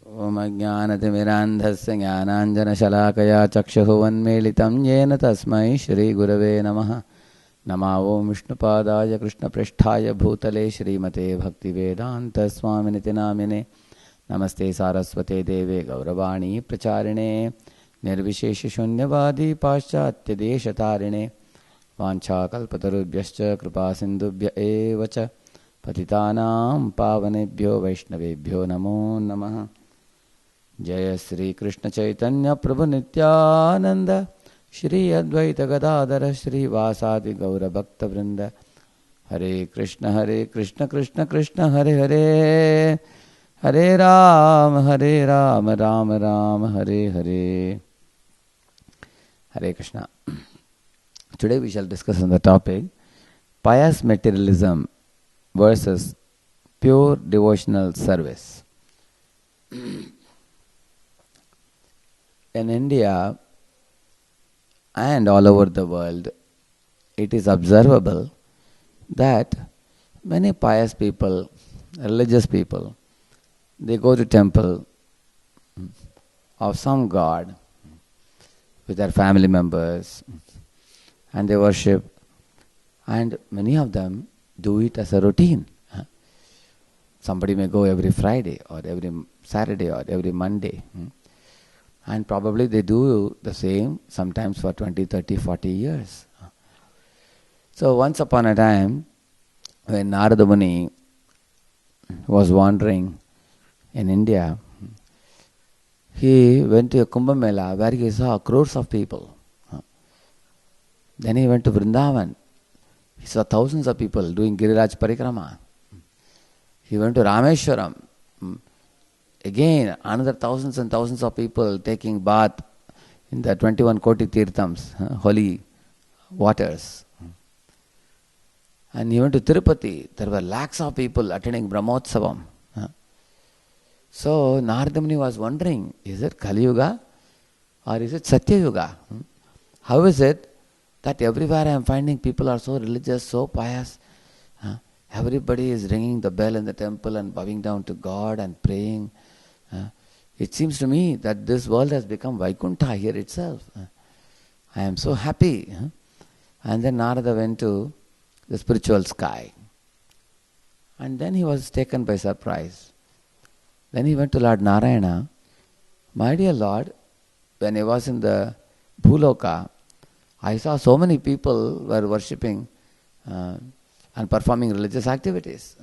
ओम अज्ञानतिमिरान्धस्य ज्ञानाञ्जनशलाकया चक्षुरुन्मीलितं येन तस्मै श्रीगुरवे नमः। नमो ओं विष्णुपादाय कृष्णपृष्ठाय भूतले श्रीमते भक्तिवेदान्तस्वामिनिति नामिने। नमस्ते सारस्वते देवे गौरवाणी प्रचारिणे निर्विशेषशून्यवादी पाश्चात्यदेशतारिणे। वाञ्छाकल्पतरुभ्यश्च कृपासिन्धुभ्य एव च पतितानां पावनेभ्यो वैष्णवेभ्यो नमो नमः। जय श्री कृष्ण चैतन्य प्रभु नित्यानंद श्री अद्वैत गदाधर श्रीवासादि गौर भक्त वृंद। हरे कृष्ण कृष्ण कृष्ण हरे हरे, हरे Ram Ram Ram Hare Hare. Hare Krishna. Today we shall discuss on the topic pious materialism versus pure devotional service. In India and all over the world, it is observable that many pious people, religious people, they go to temple of some god with their family members and they worship, and many of them do it as a routine. Somebody may go every Friday or every Saturday or every Monday. And probably they do the same sometimes for 20, 30, 40 years. So once upon a time, when Narada Muni was wandering in India, he went to a Kumbh Mela where he saw crores of people. Then he went to Vrindavan. He saw thousands of people doing Giriraj Parikrama. He went to Rameshwaram. Again, another thousands and thousands of people taking bath in the 21 Koti Tirthams, holy waters. And he went to Tirupati. There were lakhs of people attending Brahmotsavam. So Narada Muni was wondering, is it Kali Yuga or is it Satya Yuga? How is it that everywhere I am finding people are so religious, so pious? Everybody is ringing the bell in the temple and bowing down to God and praying. It seems to me that this world has become Vaikuntha here itself. I am so happy. And then Narada went to the spiritual sky. And then he was taken by surprise. Then he went to Lord Narayana. My dear Lord, when I was in the Bhuloka, I saw so many people were worshipping and performing religious activities.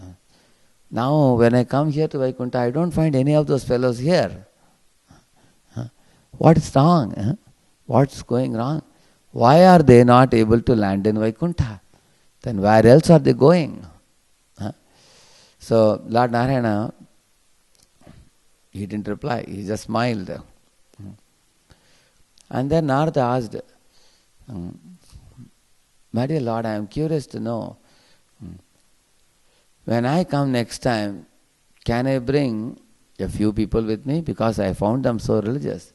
Now when I come here to Vaikuntha, I don't find any of those fellows here. What is wrong? What's going wrong? Why are they not able to land in Vaikuntha? Then where else are they going? So Lord Narayana, he didn't reply, he just smiled. And then Narada asked, my dear Lord, I am curious to know, when I come next time, can I bring a few people with me? Because I found them so religious.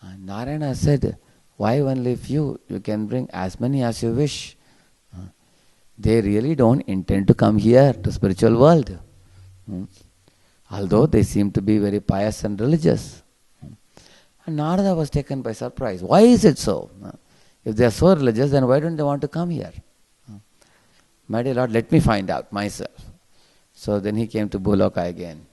And Narayana said, why only few? You can bring as many as you wish. They really don't intend to come here to spiritual world. Although they seem to be very pious and religious. And Narada was taken by surprise. Why is it so? If they are so religious, then why don't they want to come here? My dear Lord, let me find out myself. So then he came to Bhuloka again.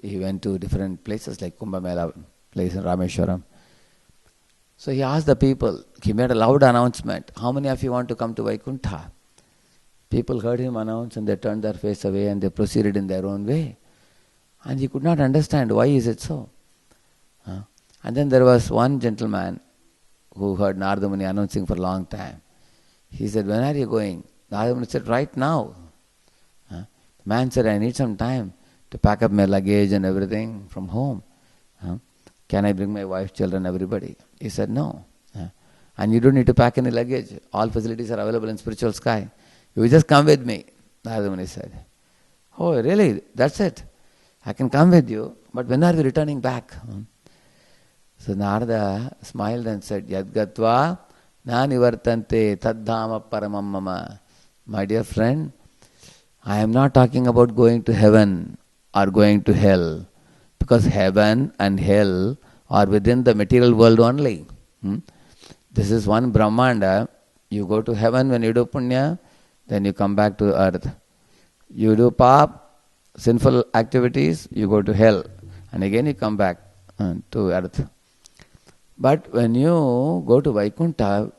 He went to different places like Kumbh Mela place in Rameshwaram. So he asked the people, he made a loud announcement, how many of you want to come to Vaikuntha? People heard him announce and they turned their face away and they proceeded in their own way. And he could not understand why is it so. And then there was one gentleman who heard Narada Muni announcing for a long time. He said, when are you going? Narada Muni said, right now. The man said, I need some time to pack up my luggage and everything from home. Can I bring my wife, children, everybody? He said, no. And you don't need to pack any luggage. All facilities are available in spiritual sky. You just come with me, Narada Muni said. Oh, really? That's it? I can come with you, but when are we returning back? So Narada smiled and said, Yadgatva na nivartante taddhama paramam mama. My dear friend, I am not talking about going to heaven or going to hell. Because heaven and hell are within the material world only. This is one Brahmanda. You go to heaven when you do punya, then you come back to earth. You do pap, sinful activities, you go to hell. And again you come back to earth. But when you go to Vaikuntha,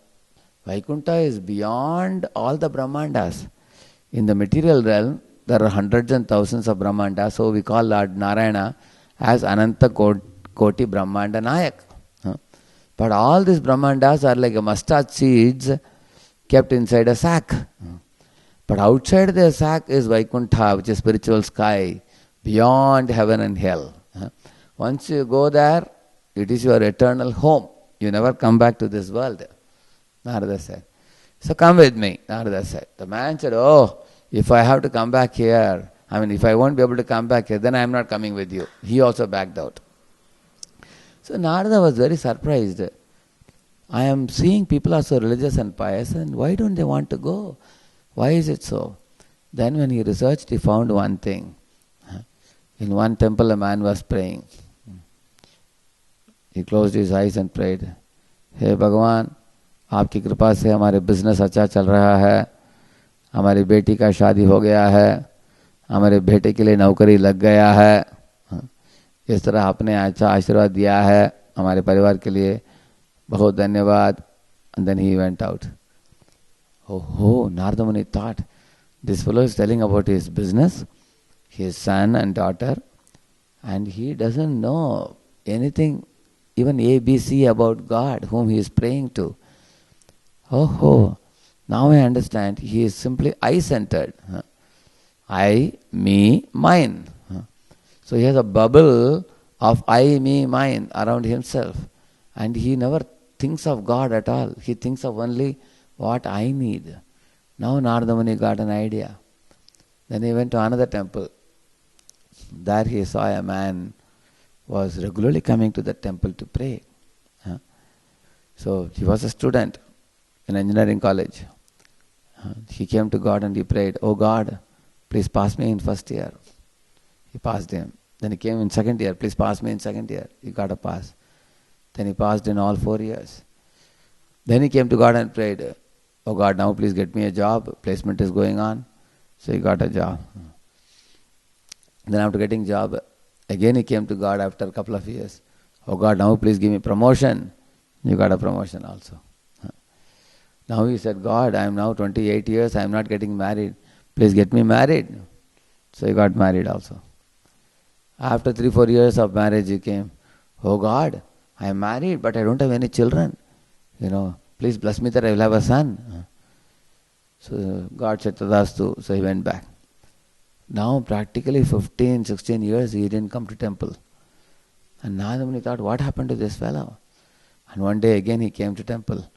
Vaikuntha is beyond all the Brahmandas. In the material realm, there are hundreds and thousands of Brahmandas. So we call Lord Narayana as Ananta Koti Brahmanda Nayak. But all these Brahmandas are like a mustard seeds kept inside a sack. But outside the sack is Vaikuntha, which is spiritual sky, beyond heaven and hell. Once you go there, it is your eternal home. You never come back to this world. Narada said. So come with me, Narada said. The man said, oh, if I have to come back here, if I won't be able to come back here, then I am not coming with you. He also backed out. So Narada was very surprised. I am seeing people are so religious and pious, and why don't they want to go? Why is it so? Then when he researched, he found one thing. In one temple, a man was praying. He closed his eyes and prayed, हे भगवान, आपकी कृपा से हमारे business अच्छा चल रहा है, हमारी बेटी का शादी हो गया है, हमारे बेटे के लिए नौकरी लग गया है, इस तरह आपने अच्छा आशीर्वाद दिया है हमारे परिवार के लिए, बहुत धन्यवाद. And then he went out. Oh, Narada Muni thought, this fellow is telling about his business, his son and daughter, and he doesn't know anything, even ABC about God whom he is praying to. Oh, now I understand. He is simply I-centered. I, me, mine. So he has a bubble of I, me, mine around himself. And he never thinks of God at all. He thinks of only what I need. Now Narada Muni got an idea. Then he went to another temple. There he saw a man was regularly coming to the temple to pray. So he was a student in engineering college. He came to God and he prayed, oh God, please pass me in first year. He passed him. Then he came in second year, please pass me in second year. He got a pass. Then he passed in all 4 years. Then he came to God and prayed, oh God, now please get me a job. Placement is going on. So he got a job. Then after getting job, again he came to God after a couple of years. Oh God, now please give me promotion. You got a promotion also. Now he said, God, I am now 28 years, I am not getting married. Please get me married. So he got married also. After 3-4 years of marriage he came, oh God, I am married but I don't have any children. Please bless me that I will have a son. So God said, Tadastu. So he went back. Now practically 15, 16 years he didn't come to temple. And Narada Muni thought, what happened to this fellow? And one day again he came to temple.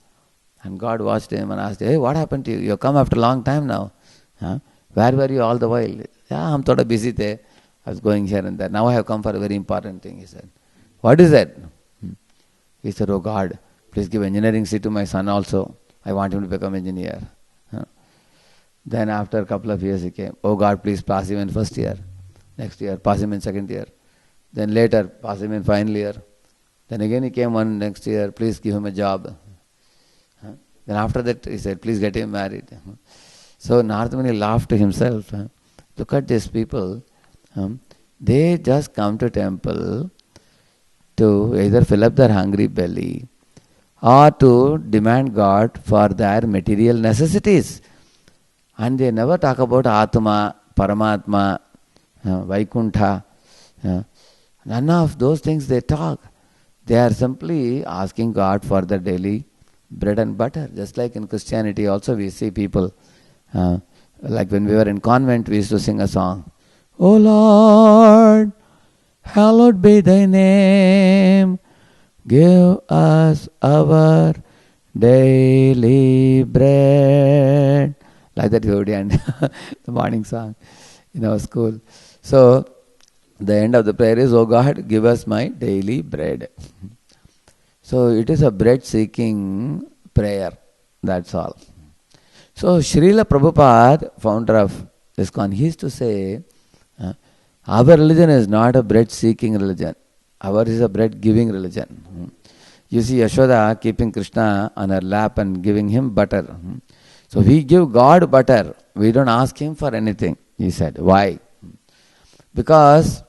And God watched him and asked, hey, what happened to you? You have come after a long time now. Where were you all the while? Yeah, I'm thoda busy there. I was going here and there. Now I have come for a very important thing, he said. What is that? He said, oh God, please give engineering seat to my son also. I want him to become engineer. Then after a couple of years he came, oh God, please pass him in first year. Next year, pass him in second year. Then later, pass him in final year. Then again he came one next year, please give him a job. Then after that he said, please get him married. So Narada Muni laughed to himself. Look at these people. They just come to temple to either fill up their hungry belly or to demand God for their material necessities. And they never talk about Atma, Paramatma, Vaikuntha. None of those things they talk. They are simply asking God for the daily bread and butter. Just like in Christianity also we see people, like when we were in convent we used to sing a song, O Lord, hallowed be thy name, give us our daily bread. Like that we would end the morning song in our school. So the end of the prayer is, O God, give us my daily bread. So it is a bread seeking prayer, that's all. So Srila Prabhupada, founder of ISKCON, he used to say, Our religion is not a bread-seeking religion. Ours is a bread-giving religion. You see Yashoda keeping Krishna on her lap and giving him butter. So we give God butter. We don't ask him for anything, he said. Why? Because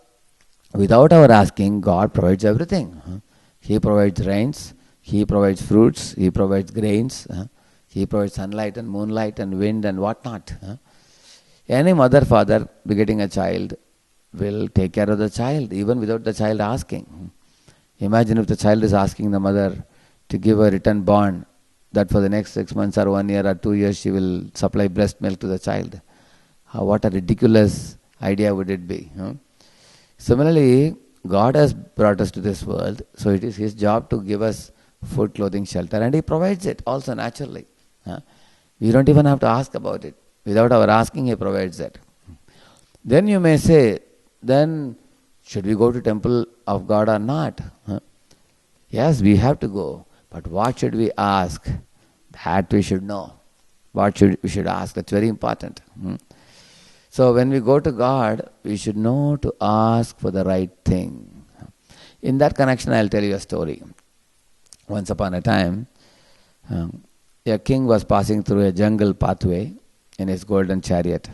without our asking, God provides everything. He provides rains, He provides fruits, He provides grains, He provides sunlight and moonlight and wind and whatnot. Any mother, father begetting a child will take care of the child even without the child asking. Imagine if the child is asking the mother to give a written bond that for the next 6 months or 1 year or 2 years she will supply breast milk to the child. What a ridiculous idea would it be. Similarly, God has brought us to this world, so it is His job to give us food, clothing, shelter, and He provides it also naturally. We don't even have to ask about it. Without our asking, He provides it. Then you may say, then should we go to temple of God or not? Yes, we have to go. But what should we ask? That we should know. What we should ask? That's very important. So when we go to God, we should know to ask for the right thing. In that connection, I'll tell you a story. Once upon a time, a king was passing through a jungle pathway in his golden chariot.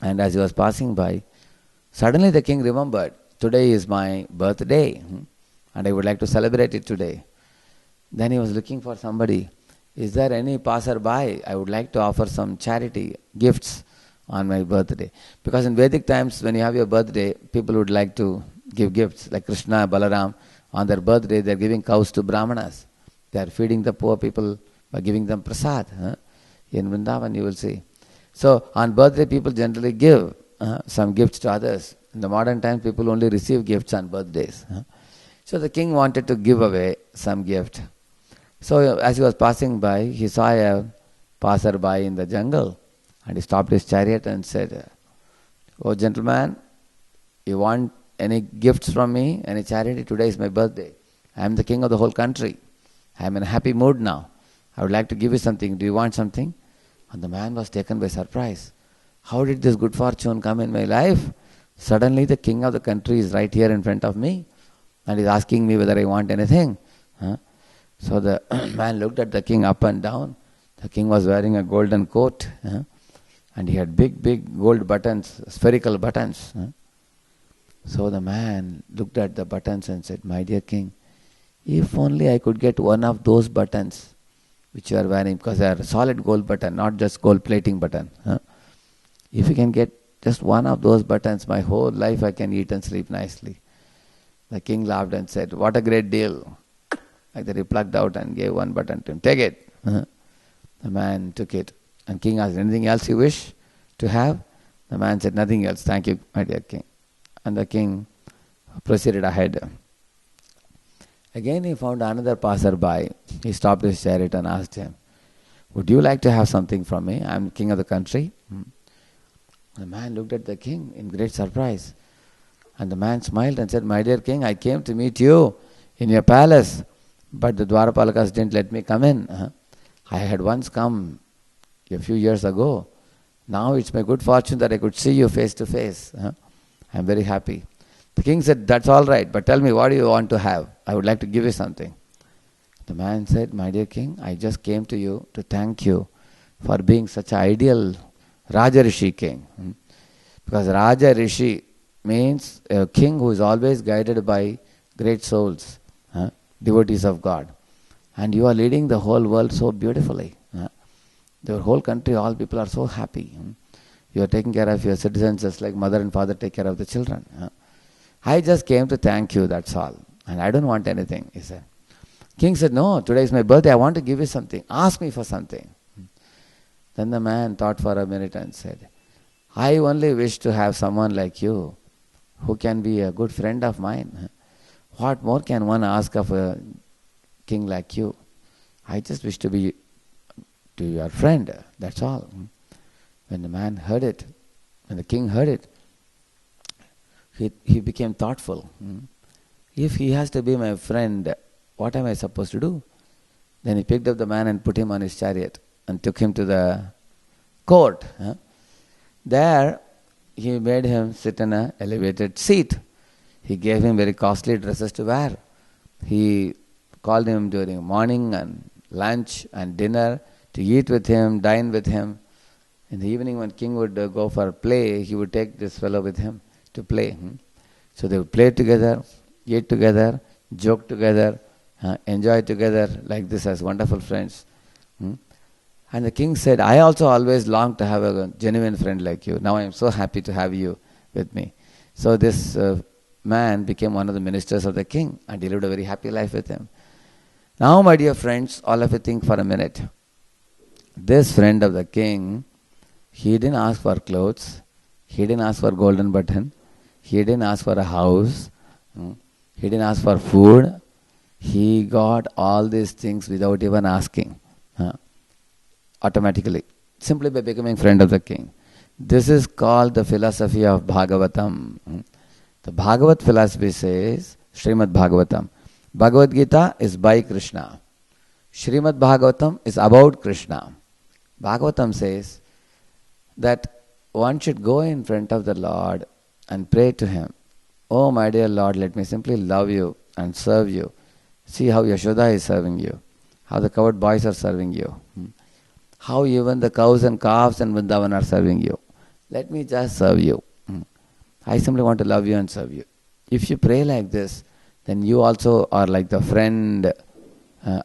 And as he was passing by, suddenly the king remembered, today is my birthday, and I would like to celebrate it today. Then he was looking for somebody. Is there any passerby? I would like to offer some charity, gifts on my birthday. Because in Vedic times, when you have your birthday, people would like to give gifts. Like Krishna, Balaram, on their birthday, they are giving cows to Brahmanas. They are feeding the poor people by giving them prasad. In Vrindavan, you will see. So on birthday, people generally give some gifts to others. In the modern times, people only receive gifts on birthdays. So the king wanted to give away some gift. So as he was passing by, he saw a passerby in the jungle, and he stopped his chariot and said, "Oh gentleman, you want any gifts from me, any charity? Today is my birthday. I am the king of the whole country. I am in a happy mood now. I would like to give you something. Do you want something?" And the man was taken by surprise. How did this good fortune come in my life? Suddenly the king of the country is right here in front of me and is asking me whether I want anything. So the man looked at the king up and down. The king was wearing a golden coat, and he had big gold buttons, spherical buttons. So the man looked at the buttons and said, "My dear king, if only I could get one of those buttons which you are wearing, because they are solid gold button, not just gold plating button. If you can get just one of those buttons, my whole life I can eat and sleep nicely." The king laughed and said, "What a great deal." Like that he plucked out and gave one button to him. "Take it." The man took it. And king asked, "Anything else you wish to have?" The man said, "Nothing else. Thank you, my dear king." And the king proceeded ahead. Again he found another passerby. He stopped his chariot and asked him, "Would you like to have something from me? I am king of the country." The man looked at the king in great surprise. And the man smiled and said, "My dear king, I came to meet you in your palace, but the Dwarapalakas didn't let me come in. I had once come a few years ago. Now it's my good fortune that I could see you face to face. I am very happy." The king said, "That's all right, but tell me, what do you want to have? I would like to give you something." The man said, "My dear king, I just came to you to thank you for being such an ideal Raja Rishi king." Because Raja Rishi means a king who is always guided by great souls, devotees of God. And you are leading the whole world so beautifully. The whole country, all people are so happy. You are taking care of your citizens just like mother and father take care of the children. I just came to thank you, that's all. And I don't want anything," he said. King said, "No, today is my birthday, I want to give you something. Ask me for something." Then the man thought for a minute and said, "I only wish to have someone like you who can be a good friend of mine. What more can one ask of a king like you? I just wish to be to your friend, that's all." When the man heard it, when the king heard it, he became thoughtful. If he has to be my friend, what am I supposed to do? Then he picked up the man and put him on his chariot and took him to the court. There, he made him sit in an elevated seat. He gave him very costly dresses to wear. He called him during morning and lunch and dinner to eat with him, dine with him. In the evening when king would go for play, he would take this fellow with him to play. So they would play together, eat together, joke together, enjoy together like this as wonderful friends. And the king said, I also always longed to have a genuine friend like you. Now I am so happy to have you with me. So this man became one of the ministers of the king and he lived a very happy life with him. Now, my dear friends, all of you think for a minute. This friend of the king, he didn't ask for clothes, he didn't ask for golden button, he didn't ask for a house, he didn't ask for food. He got all these things without even asking, automatically, simply by becoming friend of the king. This is called the philosophy of Bhagavatam. The Bhagavat philosophy says, Srimad Bhagavatam, Bhagavad Gita is by Krishna. Srimad Bhagavatam is about Krishna. Bhagavatam says that one should go in front of the Lord and pray to Him. Oh my dear Lord, let me simply love you and serve you. See how Yashoda is serving you, how the cowherd boys are serving you, how even the cows and calves and Vrindavan are serving you. Let me just serve you. I simply want to love you and serve you. If you pray like this, then you also are like the friend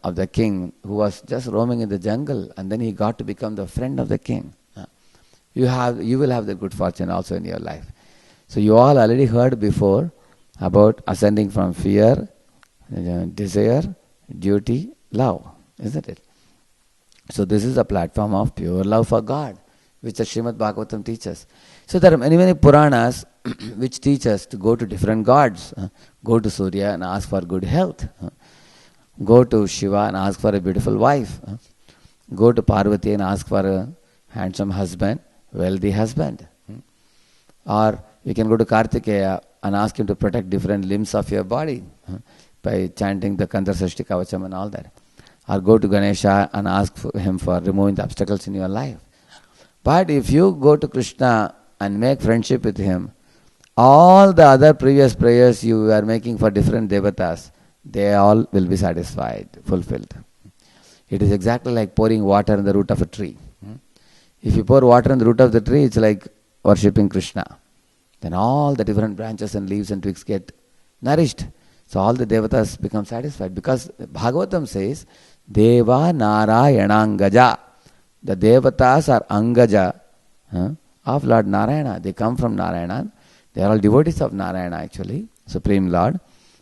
of the king who was just roaming in the jungle and then he got to become the friend of the king. You will have the good fortune also in your life. So you all already heard before about ascending from fear, desire, duty, love, isn't it? So this is a platform of pure love for God, which the Srimad Bhagavatam teaches. So there are many, many Puranas which teach us to go to different gods. Go to Surya and ask for good health. Go to Shiva and ask for a beautiful wife. Go to Parvati and ask for a handsome husband, wealthy husband. Or you can go to Kartikeya and ask him to protect different limbs of your body by chanting the Kandra Sashti Kavacham and all that. Or go to Ganesha and ask him for removing the obstacles in your life. But if you go to Krishna and make friendship with him, all the other previous prayers you are making for different devatas, they all will be satisfied, fulfilled. It is exactly like pouring water in the root of a tree. If you pour water in the root of the tree, it's like worshipping Krishna. Then all the different branches and leaves and twigs get nourished. So all the devatas become satisfied. Because Bhagavatam says, Deva Narayanangaja. The devatas are Angaja of Lord Narayana. They come from Narayana. They are all devotees of Narayana actually, Supreme Lord.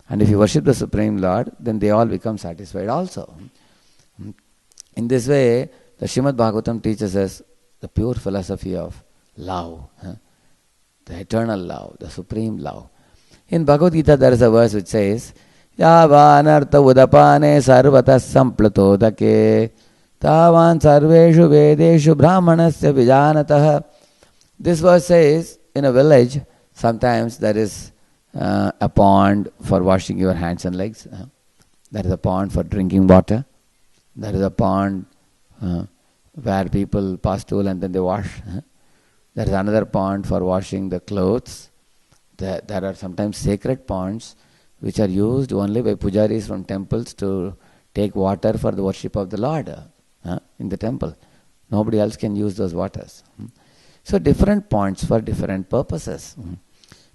And if you worship the Supreme Lord, then they all become satisfied also. In this way, the Srimad Bhagavatam teaches us the pure philosophy of love, the eternal love, the supreme love. In Bhagavad Gita there is a verse which says, Yavanartha udapane sarvatas samplatodake tavan sarveshu vedeshu brahmanasya vijanatah. This verse says, in a village, sometimes there is a pond for washing your hands and legs. There is a pond for drinking water. There is a pond where people pass stool and then they wash. There is another pond for washing the clothes. There are sometimes sacred ponds which are used only by pujaris from temples to take water for the worship of the Lord in the temple. Nobody else can use those waters. So different ponds for different purposes.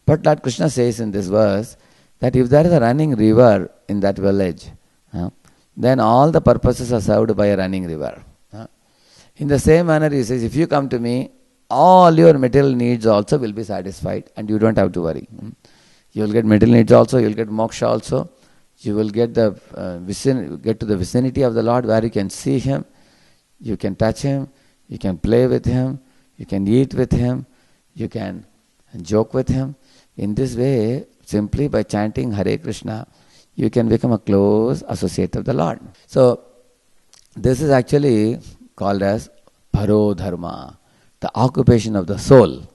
But Lord Krishna says in this verse that if there is a running river in that village, then all the purposes are served by a running river. In the same manner, he says, if you come to me, all your material needs also will be satisfied and you don't have to worry. You will get material needs also, you will get moksha also. You will get to the vicinity of the Lord where you can see Him, you can touch Him, you can play with Him, you can eat with Him, you can joke with Him. In this way, simply by chanting Hare Krishna, you can become a close associate of the Lord. So, this is actually called as Paro Dharma, the occupation of the soul.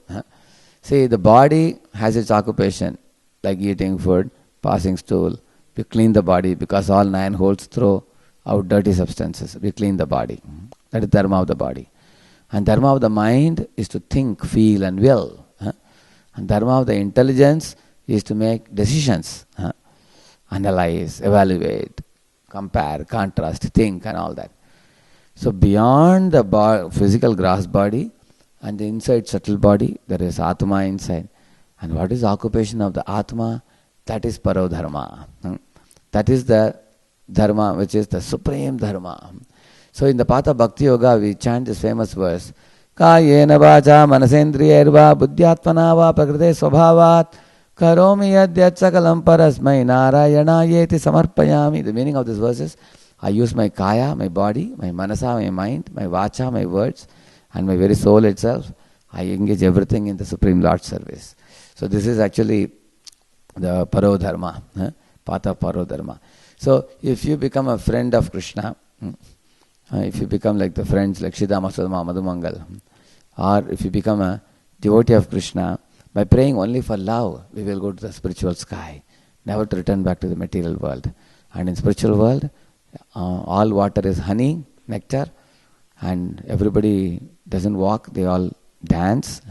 See, the body has its occupation, like eating food, passing stool. We clean the body because all 9 holes throw out dirty substances. We clean the body. That is dharma of the body. And dharma of the mind is to think, feel and will. And dharma of the intelligence is to make decisions, analyze, evaluate, compare, contrast, think and all that. So beyond the physical gross body and the inside subtle body, there is Atma inside. And what is the occupation of the Atma? That is Parodharma. That is the Dharma which is the supreme Dharma. So in the path of Bhakti Yoga we chant this famous verse, Kayena vacha manasendriyerva buddhyatmana va prakrite swabhavat karomi yadyat sakalam parasmai narayanayeti samarpayami. The meaning of this verse is, I use my kaya, my body, my manasa, my mind, my vacha, my words, and my very soul itself. I engage everything in the Supreme Lord's service. So this is actually the Parodharma, path of Parodharma. So if you become a friend of Krishna, if you become like the friends like Shridhama, Sudama, Madhumangal, or if you become a devotee of Krishna, by praying only for love, we will go to the spiritual sky, never to return back to the material world. And in spiritual world, all water is honey, nectar, and everybody doesn't walk, they all dance,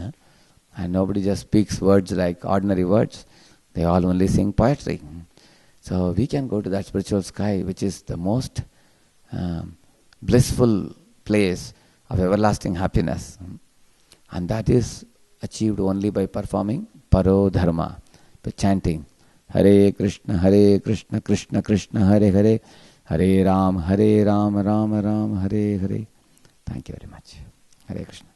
and nobody just speaks words like ordinary words, they all only sing poetry. So we can go to that spiritual sky, which is the most blissful place of everlasting happiness. And that is achieved only by performing Parodharma, by chanting Hare Krishna, Krishna Krishna, Hare Hare, Hare Ram, Ram Ram, Hare Hare. Thank you very much. Hare Krishna.